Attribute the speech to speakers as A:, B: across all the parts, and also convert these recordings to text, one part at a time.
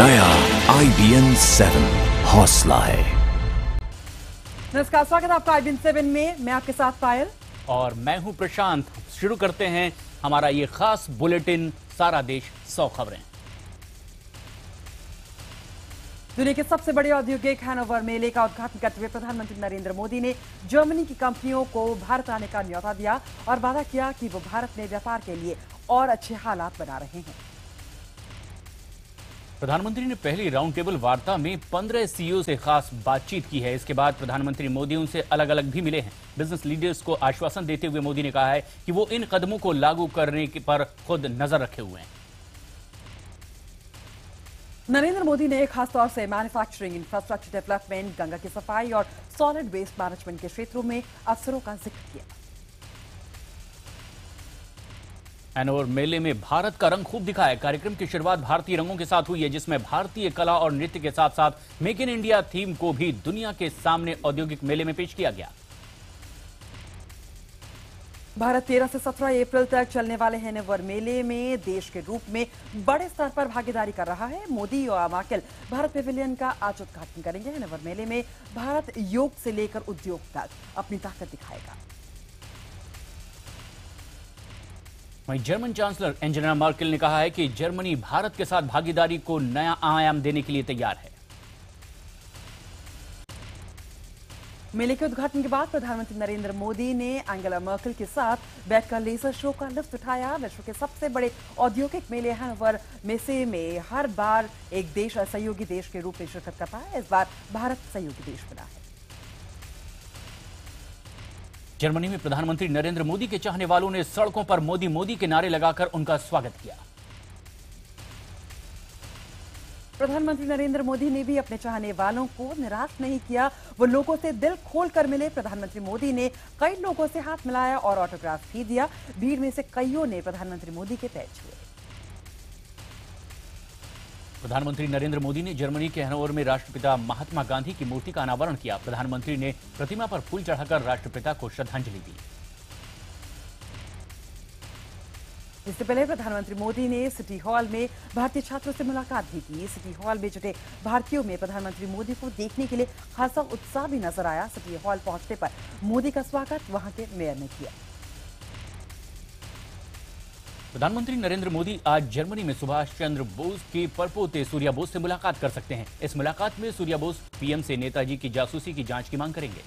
A: नया IBN 7 हौसला है।
B: नमस्कार, स्वागत है आपका IBN 7 में। मैं आपके साथ पायल
C: और मैं हूं प्रशांत। शुरू करते हैं हमारा ये खास बुलेटिन, सारा देश 100 खबरें।
B: दुनिया के सबसे बड़े औद्योगिक हैनोवर मेले का उद्घाटन करते हुए प्रधानमंत्री नरेंद्र मोदी ने जर्मनी की कंपनियों को भारत आने का न्योता दिया और वादा किया कि वो भारत में व्यापार के लिए और अच्छे हालात बना रहे हैं।
C: प्रधानमंत्री ने पहली राउंड टेबल वार्ता में 15 सीईओ से खास बातचीत की है। इसके बाद प्रधानमंत्री मोदी उनसे अलग अलग भी मिले हैं। बिजनेस लीडर्स को आश्वासन देते हुए मोदी ने कहा है कि वो इन कदमों को लागू करने पर खुद नजर रखे हुए हैं।
B: नरेंद्र मोदी ने खासतौर से मैन्युफैक्चरिंग, इंफ्रास्ट्रक्चर डेवलपमेंट, गंगा की सफाई और सॉलिड वेस्ट मैनेजमेंट के क्षेत्रों में अवसरों का जिक्र किया।
C: हैनोवर मेले में भारत का रंग खूब दिखा है। कार्यक्रम की शुरुआत भारतीय रंगों के साथ हुई है, जिसमें भारतीय कला और नृत्य के साथ साथ मेक इन इंडिया थीम को भी दुनिया के सामने औद्योगिक मेले में पेश किया गया।
B: भारत 13 से 17 अप्रैल तक चलने वाले हैनोवर मेले में देश के रूप में बड़े स्तर पर भागीदारी कर रहा है। मोदी और मार्केल भारत पेविलियन का आज उद्घाटन करेंगे। हैनोवर मेले में भारत योग से लेकर उद्योग तक अपनी ताकत दिखाएगा।
C: वहीं जर्मन चांसलर एंजेला मर्केल ने कहा है कि जर्मनी भारत के साथ भागीदारी को नया आयाम देने के लिए तैयार है।
B: मेले के उद्घाटन के बाद प्रधानमंत्री नरेंद्र मोदी ने एंजेला मर्केल के साथ बैठकर लेजर शो का लुत्फ उठाया। विश्व के सबसे बड़े औद्योगिक मेले हैनोवर में हर बार एक देश सहयोगी देश के रूप में शिरकत करता है। इस बार भारत सहयोगी देश बना है।
C: जर्मनी में प्रधानमंत्री नरेंद्र मोदी के चाहने वालों ने सड़कों पर मोदी मोदी के नारे लगाकर उनका स्वागत किया।
B: प्रधानमंत्री नरेंद्र मोदी ने भी अपने चाहने वालों को निराश नहीं किया। वो लोगों से दिल खोलकर मिले। प्रधानमंत्री मोदी ने कई लोगों से हाथ मिलाया और ऑटोग्राफ भी दिया। भीड़ में से कईयों ने प्रधानमंत्री मोदी के पैर छुए।
C: प्रधानमंत्री नरेंद्र मोदी ने जर्मनी के हैनोवर में राष्ट्रपिता महात्मा गांधी की मूर्ति का अनावरण किया। प्रधानमंत्री ने प्रतिमा पर फूल चढ़ाकर राष्ट्रपिता को श्रद्धांजलि दी।
B: इससे पहले प्रधानमंत्री मोदी ने सिटी हॉल में भारतीय छात्रों से मुलाकात भी की। सिटी हॉल में जुटे भारतीयों में प्रधानमंत्री मोदी को देखने के लिए खासा उत्साह भी नजर आया। सिटी हॉल पहुंचने पर मोदी का स्वागत वहां के मेयर ने किया।
C: प्रधानमंत्री नरेंद्र मोदी आज जर्मनी में सुभाष चंद्र बोस के परपोते सूर्या बोस से मुलाकात कर सकते हैं। इस मुलाकात में सूर्या बोस पीएम से नेताजी की जासूसी की जांच की मांग करेंगे।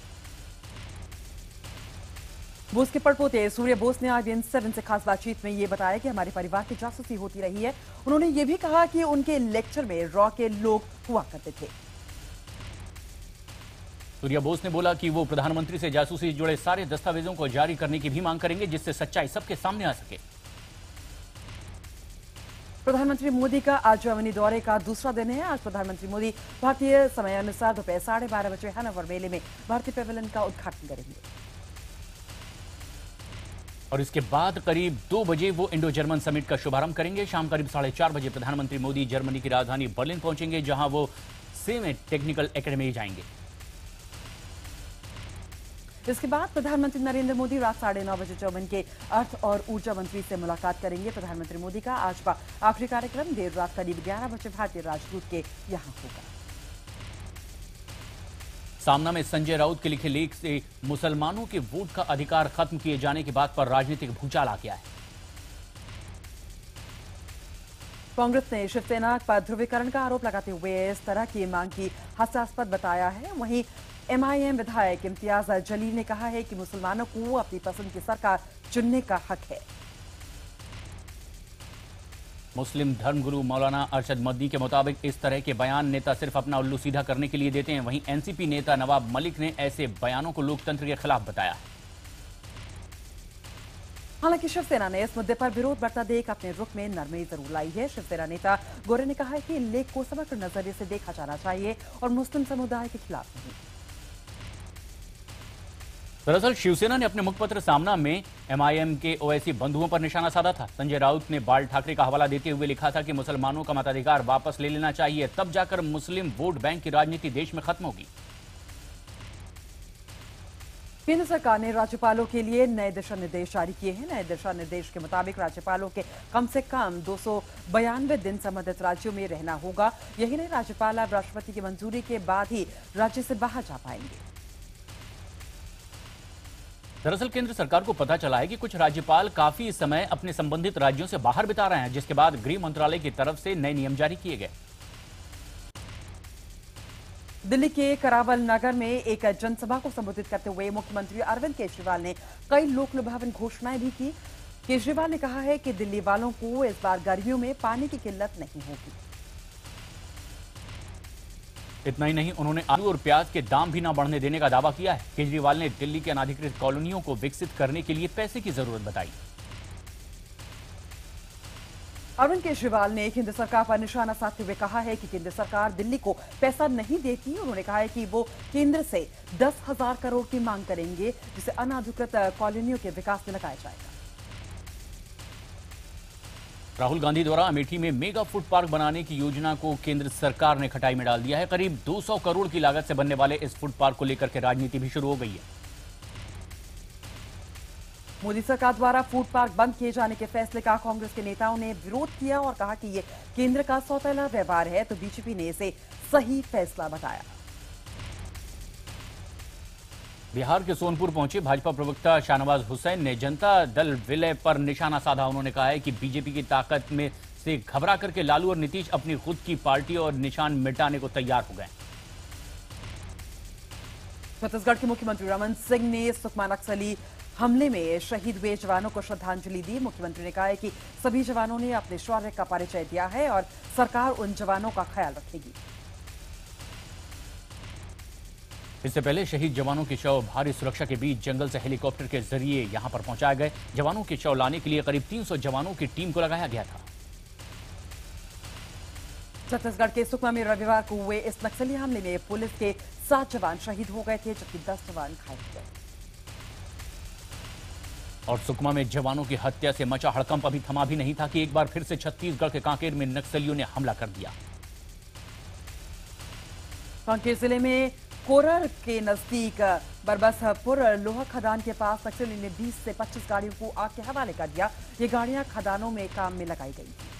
B: बोस के परपोते सूर्य बोस ने IBN 7 से खास बातचीत में ये बताया कि हमारे परिवार की जासूसी होती रही है। उन्होंने ये भी कहा कि उनके लेक्चर में रॉ के लोग हुआ करते थे।
C: सूर्या बोस ने बोला कि वो प्रधानमंत्री से जासूसी से जुड़े सारे दस्तावेजों को जारी करने की भी मांग करेंगे, जिससे सच्चाई सबके सामने आ सके।
B: प्रधानमंत्री मोदी का आज जर्मनी दौरे का दूसरा दिन है। आज प्रधानमंत्री मोदी भारतीय समयानुसार दोपहर 12:30 बजे हैनोवर मेले में भारतीय पेविलियन का उद्घाटन करेंगे
C: और इसके बाद करीब 2 बजे वो इंडो जर्मन समिट का शुभारंभ करेंगे। शाम करीब 4:30 बजे प्रधानमंत्री मोदी जर्मनी की राजधानी बर्लिन पहुंचेंगे, जहां वो सीमेंट टेक्निकल एकेडमी जाएंगे।
B: इसके बाद प्रधानमंत्री नरेंद्र मोदी रात 9:30 बजे जर्मन के अर्थ और ऊर्जा मंत्री से मुलाकात करेंगे। प्रधानमंत्री मोदी का आज का आखिरी कार्यक्रम देर रात करीब 11 बजे भारतीय राजदूत के यहां होगा।
C: सामना में संजय राउत के लिखे लेख से मुसलमानों के वोट का अधिकार खत्म किए जाने की बात पर राजनीतिक भूचाल आ गया है।
B: कांग्रेस ने शिवसेना पर ध्रुवीकरण का आरोप लगाते हुए इस तरह की मांग की हास्यास्पद बताया है। वहीं MIM विधायक इम्तियाज जलील ने कहा है कि मुसलमानों को अपनी पसंद की सरकार चुनने का हक है।
C: मुस्लिम धर्मगुरु मौलाना अरशद मद्दी के मुताबिक इस तरह के बयान नेता सिर्फ अपना उल्लू सीधा करने के लिए देते हैं। वहीं एनसीपी नेता नवाब मलिक ने ऐसे बयानों को लोकतंत्र के खिलाफ बताया है।
B: हालांकि शिवसेना ने इस मुद्दे पर विरोध बढ़ता देख अपने रुख में नरमी जरूर लाई है। शिवसेना नेता गोरे ने कहा है कि लेख को समग्र नजरिए से देखा जाना चाहिए और मुस्लिम समुदाय के खिलाफ नहीं।
C: दरअसल शिवसेना ने अपने मुखपत्र सामना में MIM के ओवैसी बंधुओं पर निशाना साधा था। संजय राउत ने बाल ठाकरे का हवाला देते हुए लिखा था कि मुसलमानों का मताधिकार वापस ले लेना चाहिए, तब जाकर मुस्लिम वोट बैंक की राजनीति देश में खत्म होगी।
B: केंद्र सरकार ने राज्यपालों के लिए नए दिशा निर्देश जारी किए हैं। नए दिशा निर्देश के मुताबिक राज्यपालों के कम से कम 292 दिन संबंधित राज्यों में रहना होगा। यही नहीं, राज्यपाल अब राष्ट्रपति की मंजूरी के बाद ही राज्य से बाहर जा पाएंगे।
C: दरअसल केंद्र सरकार को पता चला है कि कुछ राज्यपाल काफी समय अपने संबंधित राज्यों से बाहर बिता रहे हैं, जिसके बाद गृह मंत्रालय की तरफ से नए नियम जारी किए गए।
B: दिल्ली के करावल नगर में एक जनसभा को संबोधित करते हुए मुख्यमंत्री अरविंद केजरीवाल ने कई लोक लुभावन घोषणाएं भी की। केजरीवाल ने कहा है कि दिल्ली वालों को इस बार गर्मियों में पानी की किल्लत नहीं होगी।
C: इतना ही नहीं, उन्होंने आलू और प्याज के दाम भी न बढ़ने देने का दावा किया है। केजरीवाल ने दिल्ली के अनाधिकृत कॉलोनियों को विकसित करने के लिए पैसे की जरूरत बताई।
B: अरविंद केजरीवाल ने केंद्र सरकार पर निशाना साधते हुए कहा है कि केंद्र सरकार दिल्ली को पैसा नहीं देती। उन्होंने कहा है कि वो केंद्र से 10,000 करोड़ की मांग करेंगे, जिसे अनाधिकृत कॉलोनियों के विकास में लगाया जाएगा।
C: राहुल गांधी द्वारा अमेठी में मेगा फूड पार्क बनाने की योजना को केंद्र सरकार ने खटाई में डाल दिया है। करीब 200 करोड़ की लागत से बनने वाले इस फूड पार्क को लेकर के राजनीति भी शुरू हो गई है।
B: मोदी सरकार द्वारा फूड पार्क बंद किए जाने के फैसले का कांग्रेस के नेताओं ने विरोध किया और कहा कि ये केंद्र का सौतेला व्यवहार है, तो बीजेपी ने इसे सही फैसला बताया।
C: बिहार के सोनपुर पहुंचे भाजपा प्रवक्ता शाहनवाज हुसैन ने जनता दल विलय पर निशाना साधा। उन्होंने कहा है कि बीजेपी की ताकत में से घबरा करके लालू और नीतीश अपनी खुद की पार्टी और निशान मिटाने को तैयार हो गए।
B: छत्तीसगढ़ के मुख्यमंत्री रमन सिंह ने सुकमा नक्सली हमले में शहीद हुए जवानों को श्रद्धांजलि दी। मुख्यमंत्री ने कहा है कि सभी जवानों ने अपने शौर्य का परिचय दिया है और सरकार उन जवानों का ख्याल रखेगी।
C: इससे पहले शहीद जवानों के शव भारी सुरक्षा के बीच जंगल से हेलीकॉप्टर के जरिए यहां पर पहुंचाए गए। जवानों के शव लाने के लिए करीब 300 जवानों की टीम को लगाया गया था।
B: छत्तीसगढ़ के सुकमा में रविवार को हुए इस नक्सली हमले में पुलिस के 7 जवान शहीद हो गए थे, जबकि 10 जवान घायल हो गए।
C: और सुकमा में जवानों की हत्या से मचा हड़कंप अभी थमा भी नहीं था कि एक बार फिर से छत्तीसगढ़ के कांकेर में नक्सलियों ने हमला कर दिया।
B: कांकेर जिले में कोरर के नजदीक बरबसपुर लोहा खदान के पास नक्सलियों ने 20 से 25 गाड़ियों को आग के हवाले कर दिया। ये गाड़ियां खदानों में काम में लगाई गई थी।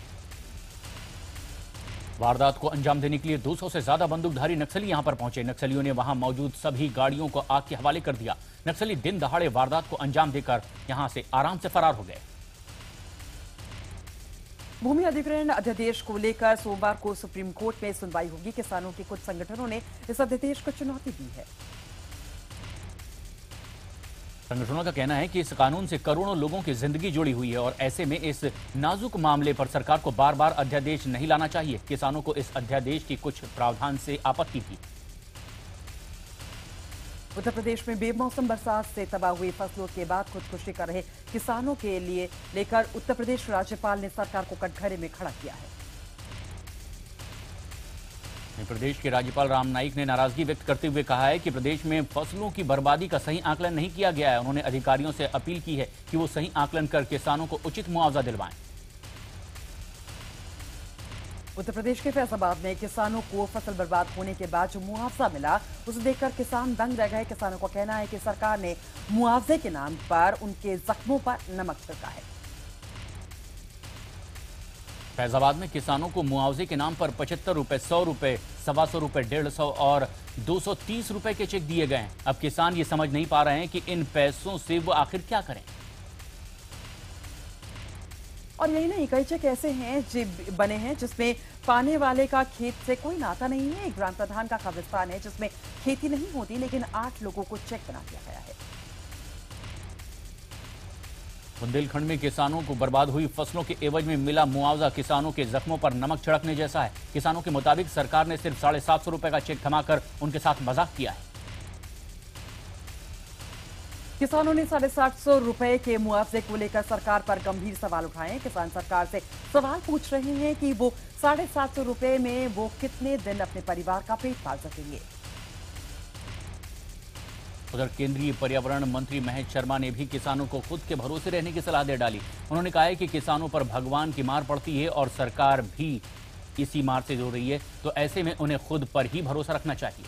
C: वारदात को अंजाम देने के लिए 200 से ज्यादा बंदूकधारी नक्सली यहां पर पहुंचे। नक्सलियों ने वहां मौजूद सभी गाड़ियों को आग के हवाले कर दिया। नक्सली दिन दहाड़े वारदात को अंजाम देकर यहां से आराम से फरार हो गए।
B: भूमि अधिग्रहण अध्यादेश को लेकर सोमवार को सुप्रीम कोर्ट में सुनवाई होगी। किसानों के कुछ संगठनों ने इस अध्यादेश को चुनौती दी है।
C: संगठनों का कहना है कि इस कानून से करोड़ों लोगों की जिंदगी जुड़ी हुई है और ऐसे में इस नाजुक मामले पर सरकार को बार बार अध्यादेश नहीं लाना चाहिए। किसानों को इस अध्यादेश की कुछ प्रावधान से आपत्ति थी।
B: उत्तर प्रदेश में बेमौसम बरसात से तबाह हुई फसलों के बाद खुदकुशी कर रहे किसानों के लिए लेकर उत्तर प्रदेश राज्यपाल ने सरकार को कटघरे में खड़ा किया है।
C: प्रदेश के राज्यपाल राम नाईक ने नाराजगी व्यक्त करते हुए कहा है कि प्रदेश में फसलों की बर्बादी का सही आकलन नहीं किया गया है। उन्होंने अधिकारियों से अपील की है कि वो सही आकलन कर किसानों को उचित मुआवजा दिलवाएं।
B: उत्तर प्रदेश के फैजाबाद में किसानों को फसल बर्बाद होने के बाद जो मुआवजा मिला उसे देखकर किसान दंग रह गए। किसानों का कहना है कि सरकार ने मुआवजे के नाम पर उनके जख्मों पर नमक छिड़का है।
C: फैजाबाद में किसानों को मुआवजे के नाम पर 75 रुपए, 100 रुपए, 125 रुपए, 150 और 230 रुपए के चेक दिए गए हैं। अब किसान ये समझ नहीं पा रहे हैं कि इन पैसों से वो आखिर क्या करें।
B: और यही नहीं, कई चेक ऐसे हैं जो बने हैं जिसमें पाने वाले का खेत से कोई नाता नहीं है। एक ग्राम प्रधान का कब्रिस्तान है जिसमें खेती नहीं होती, लेकिन 8 लोगों को चेक बना दिया गया है।
C: बुंदेलखंड में किसानों को बर्बाद हुई फसलों के एवज में मिला मुआवजा किसानों के जख्मों पर नमक छिड़कने जैसा है। किसानों के मुताबिक सरकार ने सिर्फ 750 रुपए का चेक थमाकर उनके साथ मजाक किया है।
B: किसानों ने 750 रुपए के मुआवजे को लेकर सरकार पर गंभीर सवाल उठाए। किसान सरकार से सवाल पूछ रहे हैं कि वो 750 रुपए में वो कितने दिन अपने परिवार का पेट पाल सकेंगे।
C: उधर केंद्रीय पर्यावरण मंत्री महेश शर्मा ने भी किसानों को खुद के भरोसे रहने की सलाह दे डाली। उन्होंने कहा है कि किसानों पर भगवान की मार पड़ती है और सरकार भी इसी मार से जो रही है, तो ऐसे में उन्हें खुद पर ही भरोसा रखना चाहिए।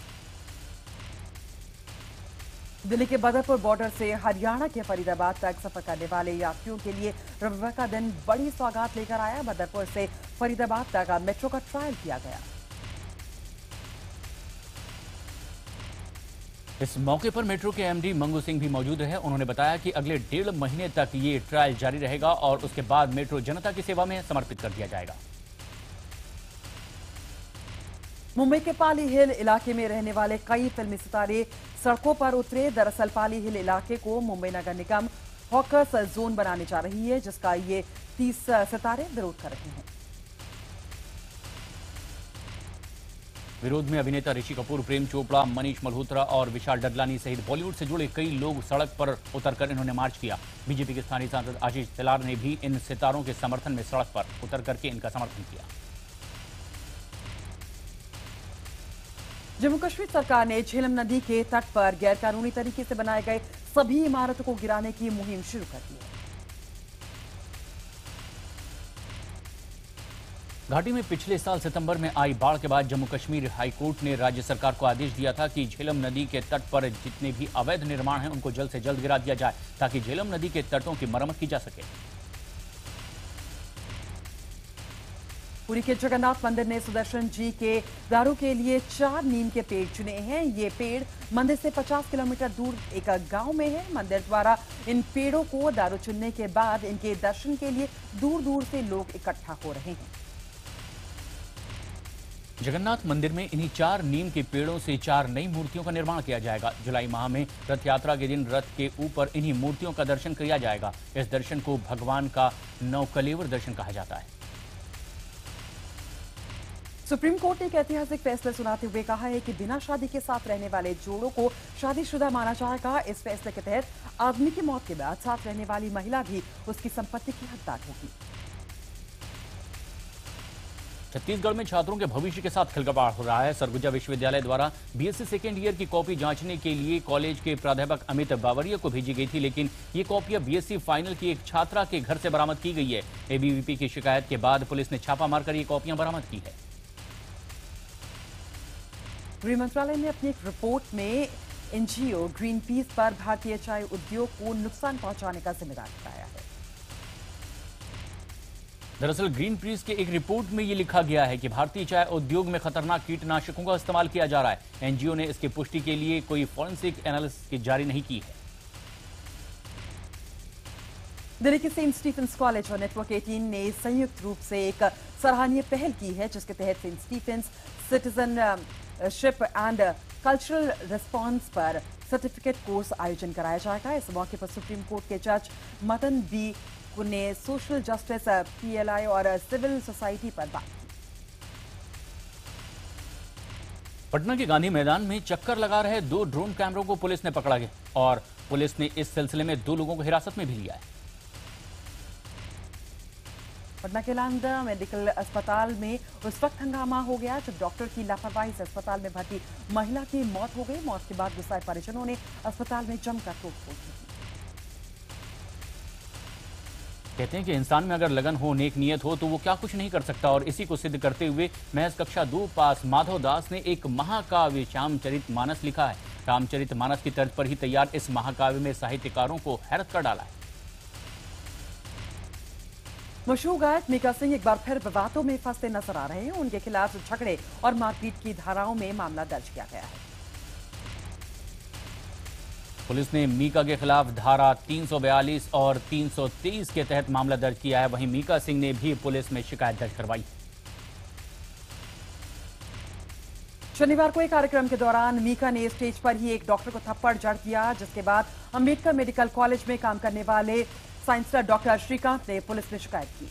B: दिल्ली के बदरपुर बॉर्डर से हरियाणा के फरीदाबाद तक सफर करने वाले यात्रियों के लिए रविवार का दिन बड़ी सौगात लेकर आया। बदरपुर से फरीदाबाद तक मेट्रो का ट्रायल किया गया।
C: इस मौके पर मेट्रो के एमडी मंगू सिंह भी मौजूद रहे। उन्होंने बताया कि अगले 1.5 महीने तक ये ट्रायल जारी रहेगा और उसके बाद मेट्रो जनता की सेवा में समर्पित कर दिया जाएगा।
B: मुंबई के पाली हिल इलाके में रहने वाले कई फिल्मी सितारे सड़कों पर उतरे। दरअसल पाली हिल इलाके को मुंबई नगर निगम हॉकर्स जोन बनाने जा रही है, जिसका ये 30 सितारे विरोध कर रहे हैं।
C: विरोध में अभिनेता ऋषि कपूर, प्रेम चोपड़ा, मनीष मल्होत्रा और विशाल डडलानी सहित बॉलीवुड से जुड़े कई लोग सड़क पर उतरकर इन्होंने मार्च किया। बीजेपी के स्थानीय सांसद आशीष तिलार ने भी इन सितारों के समर्थन में सड़क पर उतर करके इनका समर्थन किया।
B: जम्मू कश्मीर सरकार ने झेलम नदी के तट पर गैरकानूनी तरीके से बनाए गए सभी इमारतों को गिराने की मुहिम शुरू कर दी है।
C: घाटी में पिछले साल सितंबर में आई बाढ़ के बाद जम्मू कश्मीर हाईकोर्ट ने राज्य सरकार को आदेश दिया था कि झेलम नदी के तट पर जितने भी अवैध निर्माण हैं उनको जल्द से जल्द गिरा दिया जाए ताकि झेलम नदी के तटों की मरम्मत की जा सके।
B: पुरी के जगन्नाथ मंदिर ने सुदर्शन जी के दारू के लिए 4 नीम के पेड़ चुने हैं। ये पेड़ मंदिर से 50 किलोमीटर दूर एक गांव में है। मंदिर द्वारा इन पेड़ों को दारू चुनने के बाद इनके दर्शन के लिए दूर दूर से लोग इकट्ठा हो रहे हैं।
C: जगन्नाथ मंदिर में इन्हीं 4 नीम के पेड़ों से 4 नई मूर्तियों का निर्माण किया जाएगा। जुलाई माह में रथ यात्रा के दिन रथ के ऊपर इन्हीं मूर्तियों का दर्शन किया जाएगा। इस दर्शन को भगवान का नवकलेवर दर्शन कहा जाता है।
B: सुप्रीम कोर्ट ने एक ऐतिहासिक फैसला सुनाते हुए कहा है कि बिना शादी के साथ रहने वाले जोड़ों को शादीशुदा माना जाएगा। इस फैसले के तहत आदमी की मौत के बाद साथ रहने वाली महिला भी उसकी संपत्ति की हकदार होगी।
C: छत्तीसगढ़ में छात्रों के भविष्य के साथ खिलवाड़ हो रहा है। सरगुजा विश्वविद्यालय द्वारा बीएससी सेकेंड ईयर की कॉपी जांचने के लिए कॉलेज के प्राध्यापक अमित बावरिया को भेजी गई थी, लेकिन ये कॉपियां बीएससी फाइनल की एक छात्रा के घर से बरामद की गई है। एबीवीपी की शिकायत के बाद पुलिस ने छापा मारकर ये कॉपियां बरामद की है।
B: गृह मंत्रालय ने अपनी एक रिपोर्ट में एनजीओ ग्रीन पीस पर भारतीय चाय उद्योग को नुकसान पहुंचाने का जिम्मेदार बताया है।
C: दरअसल ग्रीन पीस के एक रिपोर्ट में ये लिखा गया है कि भारतीय चाय उद्योग में खतरनाक कीटनाशकों का इस्तेमाल किया जा रहा है। एनजीओ ने इसकी पुष्टि के लिए कोई फॉरेंसिक एनालिसिस जारी नहीं की है।
B: दिल्ली के सेंट स्टीफेंस कॉलेज और नेटवर्क 18 ने संयुक्त रूप से एक सराहनीय पहल की है, जिसके तहत Saint Stephen's citizenship and cultural response पर सर्टिफिकेट कोर्स आयोजन कराया जाएगा। इस मौके पर सुप्रीम कोर्ट के जज मदन बी ने सोशल जस्टिस, पीएलआई और सिविल सोसाइटी पर बात की।
C: पटना के गांधी मैदान में चक्कर लगा रहे 2 ड्रोन कैमरों को पुलिस ने पकड़ा गया और पुलिस ने इस सिलसिले में 2 लोगों को हिरासत में भी लिया है।
B: पटना के लांदा मेडिकल अस्पताल में उस वक्त हंगामा हो गया जब डॉक्टर की लापरवाही से अस्पताल में भर्ती महिला की मौत हो गई। मौत के बाद गुस्साए परिजनों ने अस्पताल में जमकर तोड़फोड़ की।
C: कहते हैं कि इंसान में अगर लगन हो, नेक नियत हो तो वो क्या कुछ नहीं कर सकता, और इसी को सिद्ध करते हुए महज कक्षा 2 पास माधव दास ने एक महाकाव्य रामचरित मानस लिखा है। रामचरित मानस की तर्ज पर ही तैयार इस महाकाव्य में साहित्यकारों को हैरत कर डाला है।
B: मशहूर गायक मीका सिंह एक बार फिर विवादों में फंसते नजर आ रहे हैं। उनके खिलाफ झगड़े और मारपीट की धाराओं में मामला दर्ज किया गया है।
C: पुलिस ने मीका के खिलाफ धारा 342 और 323 के तहत मामला दर्ज किया है। वहीं मीका सिंह ने भी पुलिस में शिकायत दर्ज करवाई।
B: शनिवार को एक कार्यक्रम के दौरान मीका ने स्टेज पर ही एक डॉक्टर को थप्पड़ जड़ दिया, जिसके बाद अंबेडकर मेडिकल कॉलेज में काम करने वाले साइंसदान डॉक्टर श्रीकांत ने पुलिस में शिकायत की।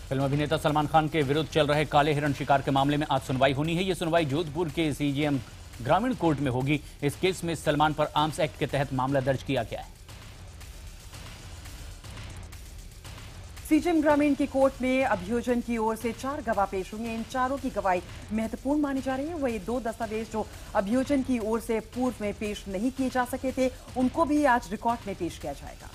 C: फिल्म अभिनेता सलमान खान के विरुद्ध चल रहे काले हिरण शिकार के मामले में आज सुनवाई होनी है। यह सुनवाई जोधपुर के सीजीएम ग्रामीण कोर्ट में होगी। इस केस में सलमान पर आर्म्स एक्ट के तहत मामला दर्ज किया गया है।
B: सीजीएम ग्रामीण की कोर्ट में अभियोजन की ओर से 4 गवाह पेश होंगे। इन चारों की गवाही महत्वपूर्ण मानी जा रही है। वही 2 दस्तावेज जो अभियोजन की ओर से पूर्व में पेश नहीं किए जा सके थे, उनको भी आज रिकॉर्ड में पेश किया जाएगा।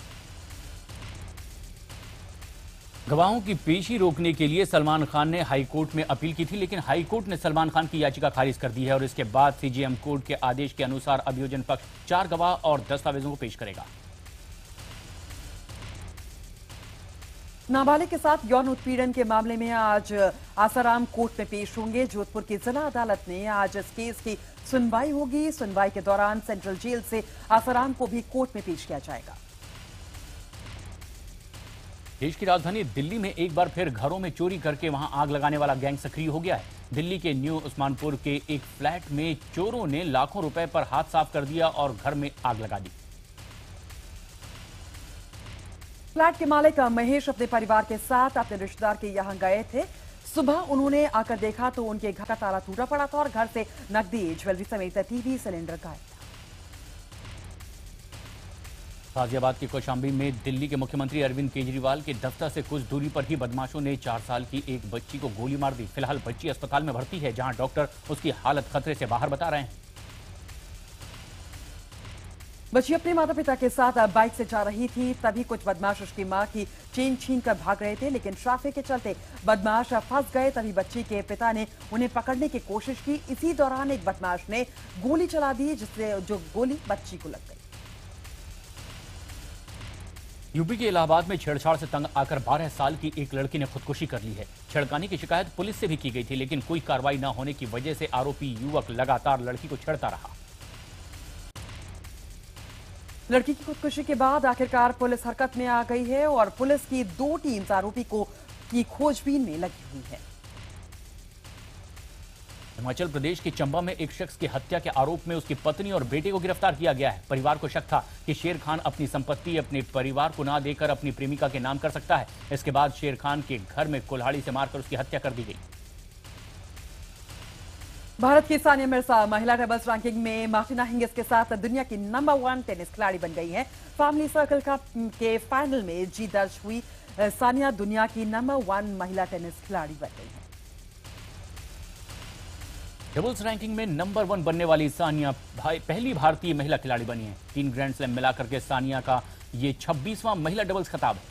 C: गवाहों की पेशी रोकने के लिए सलमान खान ने हाई कोर्ट में अपील की थी, लेकिन हाई कोर्ट ने सलमान खान की याचिका खारिज कर दी है और इसके बाद सीजेएम कोर्ट के आदेश के अनुसार अभियोजन पक्ष 4 गवाह और दस्तावेजों को पेश करेगा।
B: नाबालिग के साथ यौन उत्पीड़न के मामले में आज आसाराम कोर्ट में पेश होंगे। जोधपुर की जिला अदालत ने आज इस केस की सुनवाई होगी। सुनवाई के दौरान सेंट्रल जेल से आसाराम को भी कोर्ट में पेश किया जाएगा।
C: देश की राजधानी दिल्ली में एक बार फिर घरों में चोरी करके वहां आग लगाने वाला गैंग सक्रिय हो गया है। दिल्ली के न्यू उस्मानपुर के एक फ्लैट में चोरों ने लाखों रुपए पर हाथ साफ कर दिया और घर में आग लगा दी।
B: फ्लैट के मालिक महेश अपने परिवार के साथ अपने रिश्तेदार के यहां गए थे। सुबह उन्होंने आकर देखा तो उनके घर का ताला टूटा पड़ा था और घर से नकदी, ज्वेलरी समेत टीवी, सिलेंडर गायब था।
C: गाजियाबाद के कौशाम्बी में दिल्ली के मुख्यमंत्री अरविंद केजरीवाल के दफ्तर से कुछ दूरी पर ही बदमाशों ने 4 साल की एक बच्ची को गोली मार दी। फिलहाल बच्ची अस्पताल में भर्ती है, जहां डॉक्टर उसकी हालत खतरे से बाहर बता रहे हैं।
B: बच्ची अपने माता पिता के साथ बाइक से जा रही थी, तभी कुछ बदमाश उसकी मां की चेन छीन कर भाग रहे थे, लेकिन ट्रैफिक के चलते बदमाश फंस गए। तभी बच्ची के पिता ने उन्हें पकड़ने की कोशिश की। इसी दौरान एक बदमाश ने गोली चला दी, जिससे जो गोली बच्ची को लग गई।
C: यूपी के इलाहाबाद में छेड़छाड़ से तंग आकर 12 साल की एक लड़की ने खुदकुशी कर ली है। छेड़खानी की शिकायत पुलिस से भी की गई थी, लेकिन कोई कार्रवाई न होने की वजह से आरोपी युवक लगातार लड़की को छेड़ता रहा।
B: लड़की की खुदकुशी के बाद आखिरकार पुलिस हरकत में आ गई है और पुलिस की 2 टीम्स आरोपी की खोजबीन में लगी हुई है।
C: हिमाचल प्रदेश के चंबा में एक शख्स की हत्या के आरोप में उसकी पत्नी और बेटे को गिरफ्तार किया गया है। परिवार को शक था कि शेर खान अपनी संपत्ति अपने परिवार को ना देकर अपनी प्रेमिका के नाम कर सकता है। इसके बाद शेर खान के घर में कुल्हाड़ी से मारकर उसकी हत्या कर दी गई।
B: भारत की सानिया मिर्जा महिला डबल्स रैंकिंग में मार्टिना हिंगिस के साथ दुनिया की नंबर 1 टेनिस खिलाड़ी बन गई हैं। फैमिली सर्कल कप के फाइनल में जीत दर्ज हुई सानिया दुनिया की नंबर 1 महिला टेनिस खिलाड़ी बन गई है।
C: डबल्स रैंकिंग में नंबर 1 बनने वाली सानिया पहली भारतीय महिला खिलाड़ी बनी है। 3 ग्रैंड स्लैम मिलाकर के सानिया का ये 26वां महिला डबल्स खिताब है।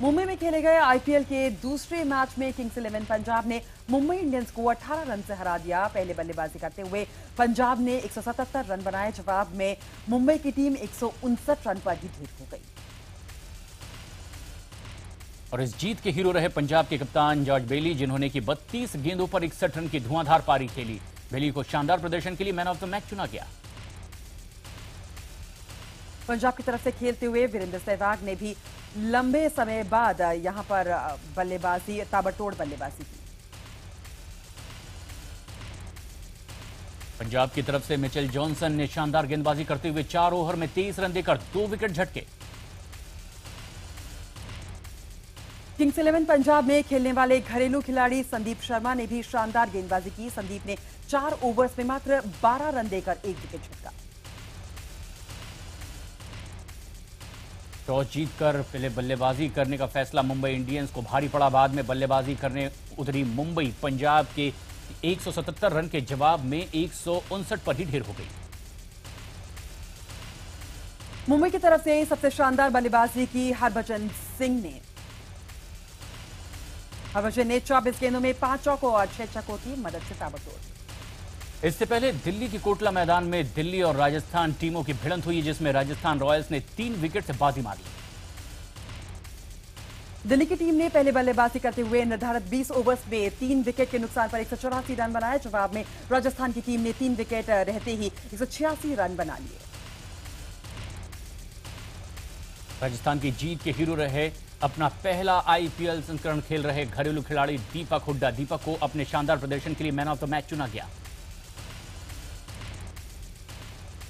B: मुंबई में खेले गए आईपीएल के दूसरे मैच में किंग्स 11 पंजाब ने मुंबई इंडियंस को 18 रन से हरा दिया। पहले बल्लेबाजी करते हुए पंजाब ने 177 रन बनाए। जवाब में मुंबई की टीम 159 रन पर ही ढेर हो गई।
C: और इस जीत के हीरो रहे पंजाब के कप्तान जॉर्ज बेली, जिन्होंने की 32 गेंदों पर 61 रन की धुआंधार पारी खेली। बेली को शानदार प्रदर्शन के लिए मैन ऑफ द मैच चुना गया।
B: पंजाब की तरफ से खेलते हुए वीरेंद्र सहवाग ने भी लंबे समय बाद यहां पर बल्लेबाजी, ताबड़तोड़ बल्लेबाजी की।
C: पंजाब की तरफ से मिचेल जॉनसन ने शानदार गेंदबाजी करते हुए 4 ओवर में 23 रन देकर 2 विकेट झटके।
B: किंग्स 11 पंजाब में खेलने वाले घरेलू खिलाड़ी संदीप शर्मा ने भी शानदार गेंदबाजी की। संदीप ने 4 ओवर्स में मात्र 12 रन देकर 1 विकेट झटका।
C: टॉस जीतकर पहले बल्लेबाजी करने का फैसला मुंबई इंडियंस को भारी पड़ा। बाद में बल्लेबाजी करने उतरी मुंबई पंजाब के 177 रन के जवाब में 159 पर ही ढेर हो गई।
B: मुंबई की तरफ से सबसे शानदार बल्लेबाजी की हरभजन सिंह ने। हरभजन ने 24 गेंदों में 5 चौकों और 6 छक्कों की मदद से ताबड़तोड़।
C: इससे पहले दिल्ली की कोटला मैदान में दिल्ली और राजस्थान टीमों की भिड़ंत हुई, जिसमें राजस्थान रॉयल्स ने 3 विकेट से बाजी मारी।
B: दिल्ली की टीम ने पहले बल्लेबाजी करते हुए निर्धारित 20 ओवर्स में 3 विकेट के नुकसान पर 184 रन बनाए। जवाब में राजस्थान की टीम ने 3 विकेट रहते ही 186 रन बना लिए।
C: राजस्थान की जीत के हीरो रहे अपना पहला आईपीएल संस्करण खेल रहे घरेलू खिलाड़ी दीपक हुड्डा। दीपक को अपने शानदार प्रदर्शन के लिए मैन ऑफ द मैच चुना गया।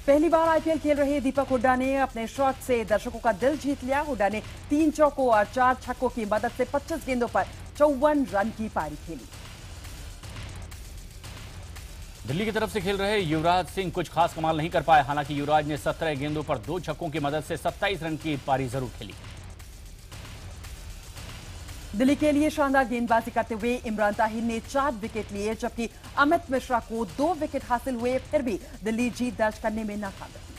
B: पहली बार आईपीएल खेल रहे दीपक हुड्डा ने अपने शॉट से दर्शकों का दिल जीत लिया। हुड्डा ने 3 चौकों और 4 छक्कों की मदद से 25 गेंदों पर 54 रन की पारी खेली।
C: दिल्ली की तरफ से खेल रहे युवराज सिंह कुछ खास कमाल नहीं कर पाए। हालांकि युवराज ने 17 गेंदों पर 2 छक्कों की मदद से 27 रन की पारी जरूर खेली।
B: दिल्ली के लिए शानदार गेंदबाजी करते हुए इमरान ताहिर ने 4 विकेट लिए, जबकि अमित मिश्रा को 2 विकेट हासिल हुए। फिर भी दिल्ली जीत दर्ज करने में नाकाम रही।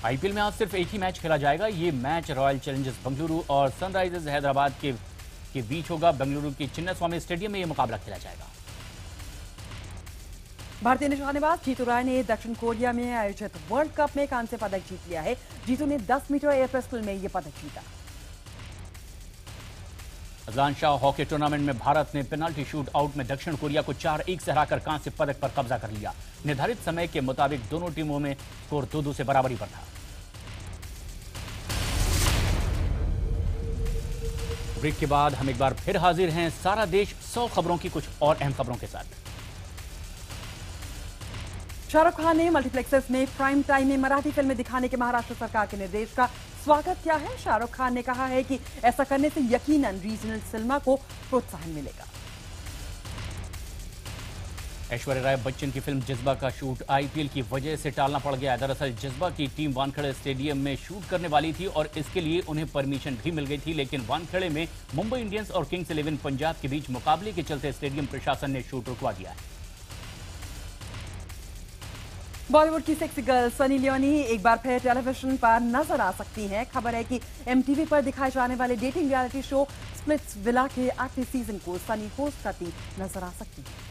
C: आईपीएल में आज सिर्फ एक ही मैच खेला जाएगा। ये मैच रॉयल चैलेंजर्स बेंगलुरु और सनराइजर्स हैदराबाद के बीच होगा। बेंगलुरु के चिन्नास्वामी स्टेडियम में यह मुकाबला खेला जाएगा।
B: भारतीय निशानेबाज जीतू राय ने दक्षिण कोरिया में आयोजित वर्ल्ड कप में कांस्य पदक जीत लिया है। जीतू ने 10 मीटर एयर पिस्टल में यह पदक जीता।
C: अजलान शाह हॉकी टूर्नामेंट में भारत ने पेनाल्टी शूट आउट में दक्षिण कोरिया को 4-1 से हराकर कांस्य पदक पर कब्जा कर लिया। निर्धारित समय के मुताबिक दोनों टीमों में स्कोर 2-2 से बराबरी पर था। ब्रेक के बाद हम एक बार फिर हाजिर हैं सारा देश 100 खबरों की कुछ और अहम खबरों के साथ।
B: शाहरुख खान ने मल्टीप्लेक्सेस में प्राइम टाइम में मराठी फिल्में दिखाने के महाराष्ट्र सरकार के निर्देश का स्वागत किया है। शाहरुख खान ने कहा है कि ऐसा करने से यकीनन रीजनल सिनेमा को प्रोत्साहन मिलेगा।
C: ऐश्वर्या राय बच्चन की फिल्म जज्बा का शूट आईपीएल की वजह से टालना पड़ गया। दरअसल जज्बा की टीम वानखेड़े स्टेडियम में शूट करने वाली थी और इसके लिए उन्हें परमिशन भी मिल गई थी, लेकिन वानखेड़े में मुंबई इंडियंस और किंग्स 11 पंजाब के बीच मुकाबले के चलते स्टेडियम प्रशासन ने शूट रुकवा दिया है।
B: बॉलीवुड की सेक्सी गर्ल सनी लियोनी एक बार फिर टेलीविजन पर नजर आ सकती हैं। खबर है कि एमटीवी पर दिखाए जाने वाले dating reality show splits villa के 8वें सीजन को सनी होस्ट करती नजर आ सकती है।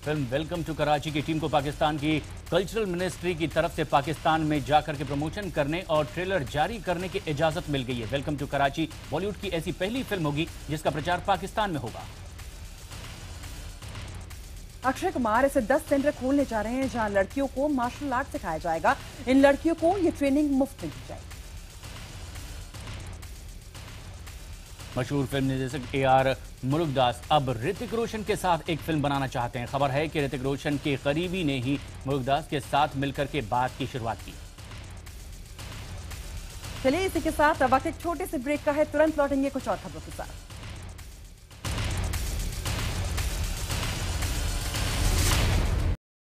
C: फिल्म वेलकम टू कराची की टीम को पाकिस्तान की कल्चरल मिनिस्ट्री की तरफ से पाकिस्तान में जाकर के प्रमोशन करने और ट्रेलर जारी करने की इजाजत मिल गई है। वेलकम टू कराची बॉलीवुड की ऐसी पहली फिल्म होगी जिसका प्रचार पाकिस्तान में होगा।
B: अक्षय कुमार इसे 10 सेंटर खोलने जा रहे हैं जहां लड़कियों को मार्शल आर्ट सिखाया जाएगा। इन लड़कियों को ये ट्रेनिंग मुफ्त में दी जाएगी।
C: मशहूर फिल्म निर्देशक AR मुरुगदास अब ऋतिक रोशन के साथ एक फिल्म बनाना चाहते हैं। खबर है कि ऋतिक रोशन के करीबी ने ही मुरुगदास के साथ मिलकर के बात की शुरुआत की।
B: चलिए इसी के साथ अब वक्त एक छोटे से ब्रेक का है, तुरंत लौटेंगे कुछ और खबरों के साथ।